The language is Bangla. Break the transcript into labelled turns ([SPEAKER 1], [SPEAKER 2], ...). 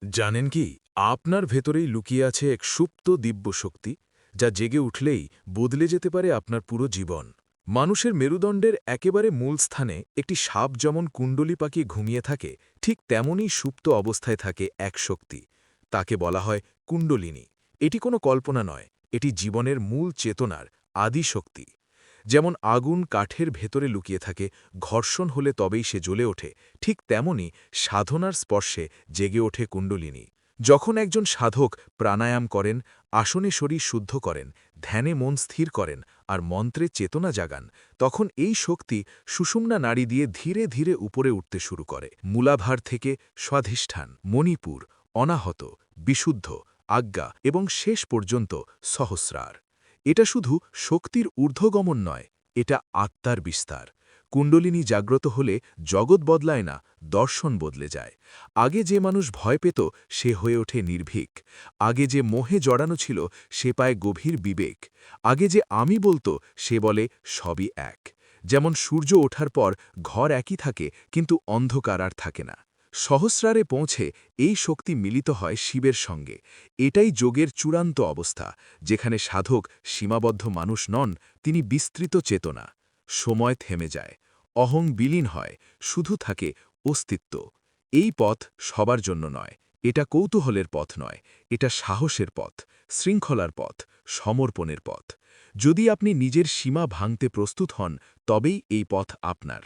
[SPEAKER 1] জানেন কি, আপনার ভেতরেই লুকিয়ে আছে এক সুপ্ত দিব্য শক্তি, যা জেগে উঠলেই বদলে যেতে পারে আপনার পুরো জীবন। মানুষের মেরুদণ্ডের একেবারে মূল স্থানে একটি সাপ যেমন কুণ্ডলী পাখি ঘুমিয়ে থাকে, ঠিক তেমনই সুপ্ত অবস্থায় থাকে এক শক্তি। তাকে বলা হয় কুণ্ডলিনী। এটি কোনো কল্পনা নয়, এটি জীবনের মূল চেতনার আদি শক্তি। যেমন আগুন কাঠের ভেতরে লুকিয়ে থাকে, ঘর্ষণ হলে তবেই সে জ্বলে ওঠে, ঠিক তেমনি সাধনার স্পর্শে জেগে ওঠে কুণ্ডলিনী। যখন একজন সাধক প্রাণায়াম করেন, আসনে শরীর শুদ্ধ করেন, ধ্যানে মন স্থির করেন আর মন্ত্রে চেতনা জাগান, তখন এই শক্তি সুষুম্না নাড়ি দিয়ে ধীরে ধীরে উপরে উঠতে শুরু করে। মূলাধার থেকে স্বাধিষ্ঠান, মণিপুর, অনাহত, বিশুদ্ধ, আজ্ঞা এবং শেষ পর্যন্ত সহস্রার। এটা শুধু শক্তির ঊর্ধ্বগমন নয়, এটা আত্মার বিস্তার। কুণ্ডলিনী জাগ্রত হলে জগৎ বদলায় না, দর্শন বদলে যায়। আগে যে মানুষ ভয় পেত সে হয়ে ওঠে নির্ভীক। আগে যে মোহে জড়ানো ছিল সে পায় গভীর বিবেক। আগে যে আমি বলতো সে বলে সবই এক। যেমন সূর্য ওঠার পর ঘর একই থাকে, কিন্তু অন্ধকার আর থাকে না। সহস্রারে পৌঁছে এই শক্তি মিলিত হয় শিবের সঙ্গে। এটাই যোগের চূড়ান্ত অবস্থা, যেখানে সাধক সীমাবদ্ধ মানুষ নন, তিনি বিস্তৃত চেতনা। সময় থেমে যায়, অহং বিলীন হয়, শুধু থাকে অস্তিত্ব। এই পথ সবার জন্য নয়, এটা কৌতূহলের পথ নয়, এটা সাহসের পথ, শৃঙ্খলার পথ, সমর্পণের পথ। যদি আপনি নিজের সীমা ভাঙতে প্রস্তুত হন, তবেই এই পথ আপনার।